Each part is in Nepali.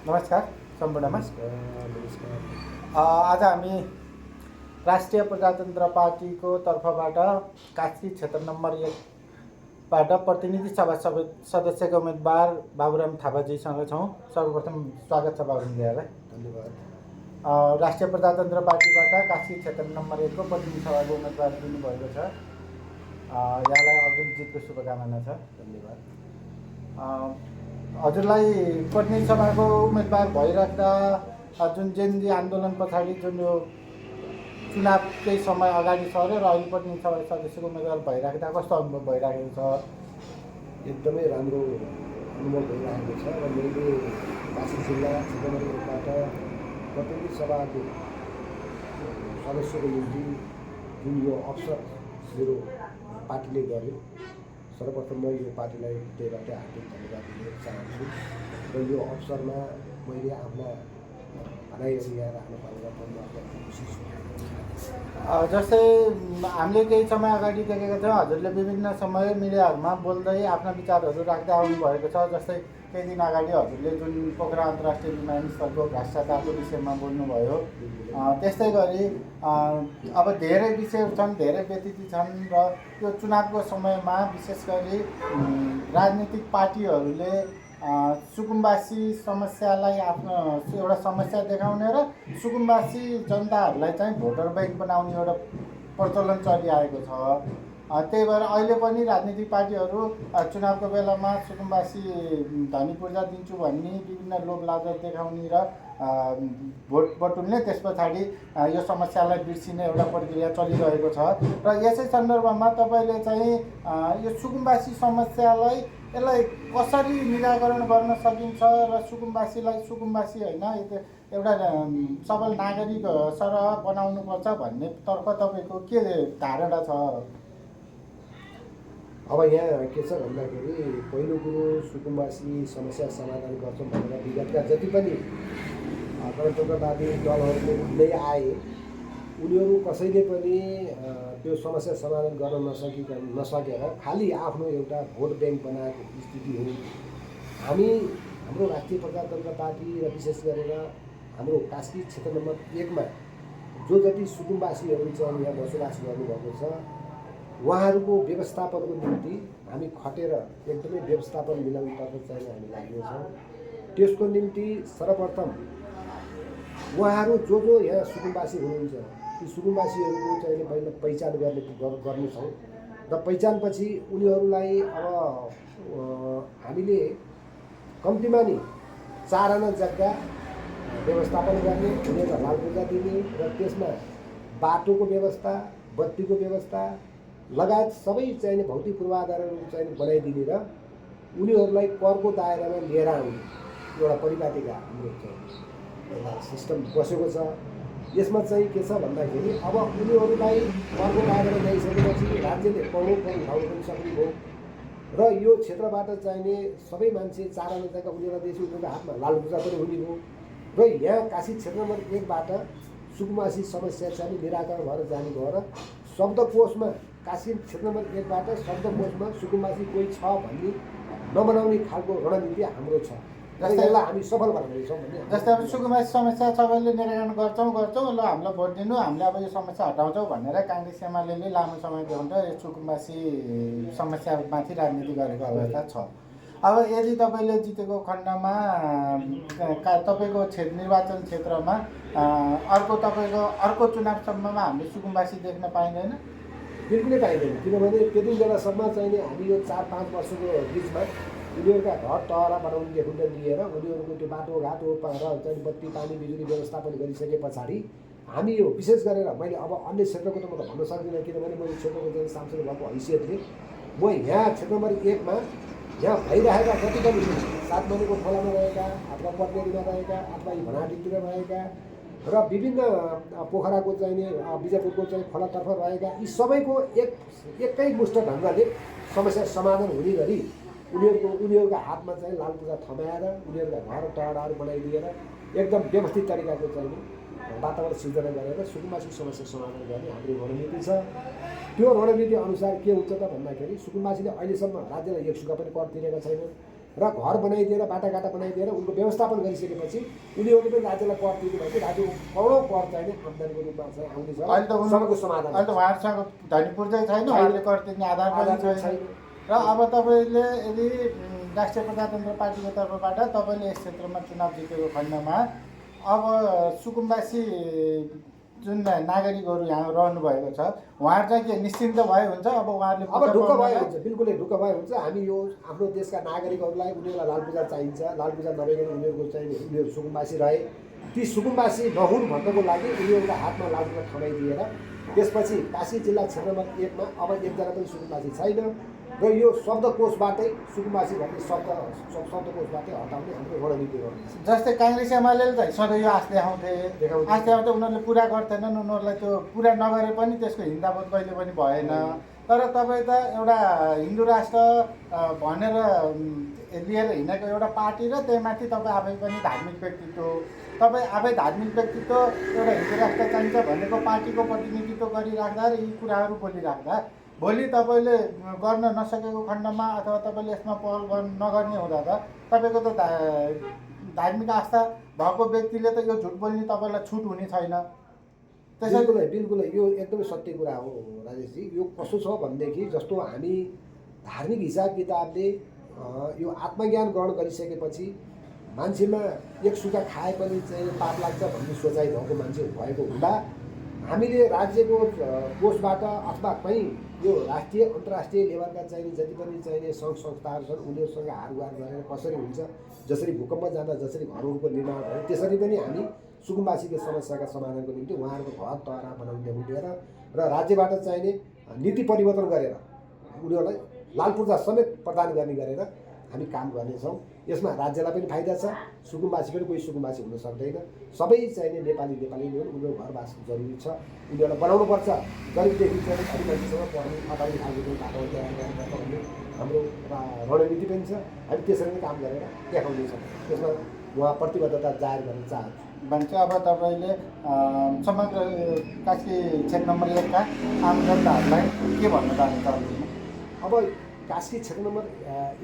नमस्कार सम्पूर्णमा। नमस्कार। आज हामी राष्ट्रिय प्रजातन्त्र पार्टीको तर्फबाट कास्की क्षेत्र नम्बर 1बाट प्रतिनिधि सभा सदस्यका उम्मेदवार बाबुराम थापाजीसँग छौँ। सर्वप्रथम स्वागत छ बाबुरामजीलाई। धन्यवाद। राष्ट्रिय प्रजातन्त्र पार्टीबाट कास्की क्षेत्र नम्बर 1को प्रतिनिधि सभाको उम्मेदवार दिनुभएको छ। यहाँलाई अग्रिम जितको शुभकामना छ। धन्यवाद। हजुरलाई प्रतिनिधि सभाको उम्मेदवार भइराख्दा जुन जेनजी आन्दोलन पछाडि जुन यो चुनाव केही समय अगाडि सऱ्यो र अहिले प्रतिनिधि सभा सदस्यको उम्मेदवार भइराख्दा कस्तो अनुभव भइराखेको छ? एकदमै राम्रो अनुभव भइरहेको छ र मैले कास्की जिल्ला क्षेत्रबाट प्रतिनिधि सभाको सदस्यको निम्ति जुन यो अवसर मेरो पार्टीले गर्यो, सर्वप्रथम म यो पार्टीलाई हृदयबाट हार्दिक धन्यवाद दिन चाहन्छु र यो अवसरमा मैले आफ्ना भनाइहरू यहाँ राख्न पाउँदा म खुसी छु। जस्तै हामीले केही समय अगाडि देखेका थियौँ, हजुरले विभिन्न समय मिडियाहरूमा बोल्दै आफ्ना विचारहरू राख्दै आउनुभएको छ। जस्तै केही दिन अगाडि हजुरले जुन पोखरा अन्तर्राष्ट्रिय विमानस्थलको भ्रष्टाचारको विषयमा बोल्नुभयो। त्यस्तै गरी अब धेरै विषयहरू छन्, धेरै व्यतिथि छन् र यो चुनावको समयमा विशेष गरी राजनीतिक पार्टीहरूले सुकुम्बासी समस्यालाई आफ्नो एउटा समस्या देखाउने र सुकुम्बासी जनताहरूलाई चाहिँ भोटर ब्याङ्क बनाउने एउटा प्रचलन चलिआएको छ। त्यही भएर अहिले पनि राजनीतिक पार्टीहरू चुनावको बेलामा सुकुम्बासी धनी पूर्जा दिन्छु भन्ने विभिन्न लोभ लालच देखाउने र भोट बटुल्ने, त्यस पछाडि यो समस्यालाई बिर्सिने एउटा प्रक्रिया चलिरहेको छ। र यसै सन्दर्भमा तपाईँले चाहिँ यो सुकुम्बासी समस्यालाई यसलाई कसरी निराकरण गर्न सकिन्छ र सुकुम्बासीलाई सुकुम्बासी होइन एउटा सबल नागरिक सरह बनाउनुपर्छ भन्ने तर्फ तपाईँको के धारणा छ? अब यहाँ के छ भन्दाखेरि पहिलो कुरो सुकुम्बासी समस्या समाधान गर्छौँ भनेर विगतका जति पनि गणतन्त्रवादी दलहरूले भन्दै आए, उनीहरू कसैले पनि त्यो समस्या समाधान गर्न नसकेर खालि आफ्नो एउटा भोट ब्याङ्क बनाएको स्थिति हो। हाम्रो राष्ट्रिय प्रजातन्त्र पार्टी र विशेष गरेर हाम्रो कास्की क्षेत्र नम्बर 1मा जो जति सुकुम्बासीहरू चाहिँ यहाँ बसोबास गर्नुभएको छ, उहाँहरूको व्यवस्थापनको निम्ति हामी खटेर एकदमै व्यवस्थापन मिलाउनेतर्फ चाहिँ हामी लाग्नेछौँ। त्यसको निम्ति सर्वप्रथम उहाँहरू जो यहाँ सुकुम्बासी हुनुहुन्छ, ती सुकुम्बासीहरूको चाहिँ पहिला पहिचान गर्नेछौँ र पहिचानपछि उनीहरूलाई अब हामीले कम्तीमा नि 4 आना जग्गा व्यवस्थापन गर्ने, उनीहरूलाई लाल पूर्जा दिने र त्यसमा बाटोको व्यवस्था, बत्तीको व्यवस्था लगायत सबै चाहिने भौतिक पूर्वाधारहरू चाहिँ बनाइदिने र उनीहरूलाई करको दायरामा लिएर आउने एउटा परिपाटीका हाम्रो एउटा सिस्टम बसेको छ। यसमा चाहिँ के छ भन्दाखेरि अब उनीहरूलाई करको दायरामा ल्याइसकेपछि राज्यले करोडौँ कर उठाउनु पनि सक्ने भयो र यो क्षेत्रबाट चाहिने सबै मान्छे 4 आना जग्गा उनीहरूलाई दिएपछि उनीहरूको हातमा लाल पूजा पनि हुने भयो र यहाँ कास्की क्षेत्र नम्बर 1बाट सुकुम्बासी समस्या चाहिँ निराकरण भएर जाने भयो र शब्दकोशमा कास्की क्षेत्र नम्बर 1बाट शब्दकोशमा सुकुम्बासी कोही छ भन्ने नबनाउने खालको रणनीति हाम्रो छ। जस्तै यसलाई हामी सफल बनाउँदैछौँ भन्ने। जस्तै अब सुकुम्बासी समस्या सबैले निराकरण गर्छौँ ल हामीलाई भोट दिनु, हामीले अब यो समस्या हटाउँछौँ भनेर काङ्ग्रेस एमाले लामो समयदेखि यो सुकुम्बासी समस्यामाथि राजनीति गरेको अवस्था छ। अब यदि तपाईँले जितेको खण्डमा तपाईँको निर्वाचन क्षेत्रमा अर्को चुनावसम्ममा हामीले सुकुम्बासी देख्न पाइँदैन? बिल्कुलै पाइँदैन, किनभने त्यति बेलासम्म चाहिँ हामी यो 4-5 वर्षको बिचमा उनीहरूका घर टहरा बनाउनेदेखि लिएर उनीहरूको त्यो बाटोघाटो र चाहिँ बत्ती पानी बिजुली व्यवस्थापन गरिसके पछाडि हामी यो विशेष गरेर मैले अब अन्य क्षेत्रको त म त भन्न सक्दिनँ, किनभने मैले क्षेत्रको चाहिँ सांसद भएको हैसियतले म यहाँ क्षेत्र नम्बर 1मा यहाँ भइरहेका जति पनि 7 महिनाको खोलामा रहेका अथवा पटनेरीमा रहेका अथवा यी भनाटीतिर रहेका र विभिन्न पोखराको चाहिने बिजापुरको चाहिँ खोलातर्फ रहेका यी सबैको एकै मुष्ट ढङ्गले समस्या समाधान हुने गरी उनीहरूका हातमा चाहिँ लाल पूजा थमाएर उनीहरूका घर टहराहरू बनाइदिएर एकदम व्यवस्थित तरिकाको चाहिँ वातावरण सिर्जना गरेर सुकुम्बासी समस्या समाधान गर्ने हाम्रो रणनीति छ। त्यो रणनीति अनुसार के हुन्छ त भन्दाखेरि सुकुम्बासीले अहिलेसम्म राज्यलाई एक सुका पनि कर तिरेका छैनन्। र घर बनाइदिएर बाटाघाटा बनाइदिएर उनको व्यवस्थापन गरिसकेपछि उनीहरूले पनि राज्यलाई कर तिर्नु भएपछि राज्यको करोडौँ कर चाहिने आम्दानीको रूपमा चाहिँ आउनेछ अहिले त समयको समाधान अहिले त उहाँहरूसँग धनी पूर्जै छैन, उहाँले कर तिर्ने आधार पनि छैन। र अब तपाईँले यदि राष्ट्रिय प्रजातन्त्र पार्टीको तर्फबाट तपाईँले यस क्षेत्रमा चुनाव जितेको खण्डमा अब सुकुम्बासी जुन नागरिकहरू यहाँ रहनुभएको छ उहाँहरू चाहिँ के निश्चिन्त भए हुन्छ? अब उहाँहरूले अब ढुक्क भए हुन्छ, बिल्कुलै ढुक्क भए हुन्छ। हामी यो आफ्नो देशका नागरिकहरूलाई उनीहरूलाई लाल पूजा चाहिन्छ, लाल पूजा नभइकन उनीहरूको चाहिँ उनीहरू सुकुम्बासी रहे, ती सुकुम्बासी नहुन् भन्नको लागि उनीहरूको हातमा लाल पूजा थमाइदिएर त्यसपछि काशी जिल्ला क्षेत्र नम्बर 1 मा अब एकजना पनि सुकुम्बासी छैन र यो शब्दकोशबाटै सुकुम्बासी भन्ने शब्दकोशबाटै हटाउने हाम्रो रणनीति हो। जस्तै काङ्ग्रेस एमाले चाहिँ सधैँ यो आश देखाउँथे उनीहरूले पुरा गर्थेनन्, उनीहरूलाई त्यो पुरा नगरे पनि त्यसको हिन्दाबोध कहिले पनि भएन। तर तपाईँ त एउटा हिन्दू राष्ट्र भनेर लिएर हिँडेको एउटा पार्टी र त्यहीमाथि तपाईँ आफै पनि धार्मिक व्यक्तित्व, तपाईँ आफै धार्मिक व्यक्तित्व एउटा हिन्दू राष्ट्र चाहिन्छ भनेको पार्टीको प्रतिनिधित्व गरिराख्दा र यी कुराहरू बोलिराख्दा भोलि तपाईँले गर्न नसकेको खण्डमा अथवा तपाईँले यसमा पहल नगर्ने हुँदा त तपाईँको त धार्मिक आस्था भएको व्यक्तिले त यो झुट बोल्ने तपाईँलाई छुट हुने छैन। त्यसैले बिल्कुलै यो एकदमै सत्य कुरा हो राजेशजी। यो कसो छ भनेदेखि जस्तो हामी धार्मिक हिसाब किताबले यो आत्मज्ञान ग्रहण गरिसकेपछि मान्छेमा एक सुका खाए पनि चाहिँ पाप लाग्छ भन्ने सोचाइ भएको मान्छे भएको हुँदा हामीले राज्यको कोषबाट अथवा कहीँ यो राष्ट्रिय अन्तर्राष्ट्रिय लेभलका चाहिने जति पनि चाहिने सङ्घ संस्थाहरू छन् उनीहरूसँग हारगुहार गरेर कसरी हुन्छ, जसरी भूकम्प जाँदा जसरी घरहरूको निर्माण भयो त्यसरी पनि हामी सुकुम्बासीको समस्याका समाधानको निम्ति उहाँहरूको घर तहरा बनाउनेदेखि लिएर र राज्यबाट चाहिने नीति परिवर्तन गरेर उनीहरूलाई लाल पूर्जा समेत प्रदान गर्ने गरेर हामी काम गर्नेछौँ। यसमा राज्यलाई पनि फाइदा छ, सुकुम्बासी पनि कोही सुकुम्बासी हुन सक्दैन, सबै चाहिने नेपाली नै हुन्, उनीहरू घरवास जरुरी छ, उनीहरूलाई बनाउनुपर्छ। गरिबदेखि चाहिँ अरू मान्छेसँग पढ्ने अगाडि खालको बाटो तयार गरेर भन्ने हाम्रो रणनीति पनि छ। हामी त्यसरी नै काम गरेर देखाउनेछौँ, त्यसमा उहाँ प्रतिबद्धता जाहेर गर्न चाहन्छु। भन्छ अब तपाईँले समग्र कास्की क्षेत्र नम्बर 1 का आम जनताहरूलाई के भन्न चाहनुहुन्छ? अब कास्की क्षेत्र नम्बर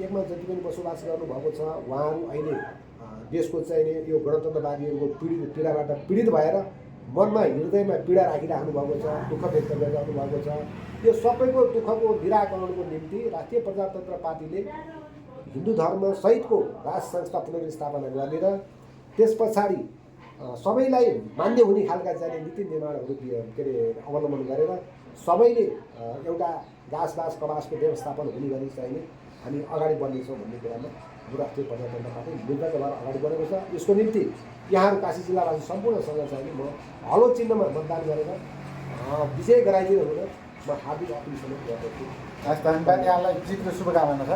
1 मा जति पनि बसोबास गर्नुभएको छ उहाँहरू अहिले देशको चाहिने यो गणतन्त्रवादीहरूको पीडाबाट पीडित भएर मनमा हृदयमा पीडा राखिराख्नु भएको छ, दुःख व्यक्त गरिरहनु भएको छ। यो सबैको दुःखको निराकरणको निम्ति राष्ट्रिय प्रजातन्त्र पार्टीले हिन्दू धर्म सहितको राज संस्था पुनर्स्थापना गर्ने र त्यस पछाडि सबैलाई मान्य हुने खालका चाहिने नीति निर्माणहरू के अरे अवलम्बन गरेर सबैले एउटा गाँसबास कबासको व्यवस्थापन हुने गरी चाहिने हामी अगाडि बढ्नेछौँ भन्ने कुरामा हाम्रो राष्ट्रिय प्रजातन्त्र पार्टी निर्णय भएर अगाडि बढेको छ। यसको निम्ति यहाँहरू काशी जिल्लावासी सम्पूर्णसँग चाहिँ म हलो चिन्हमा मतदान गरेर विजय गराइदिनु हुन म हार्दिक अपिल समेत गर्दछु। धन्यवाद, यहाँलाई जितको शुभकामना छ।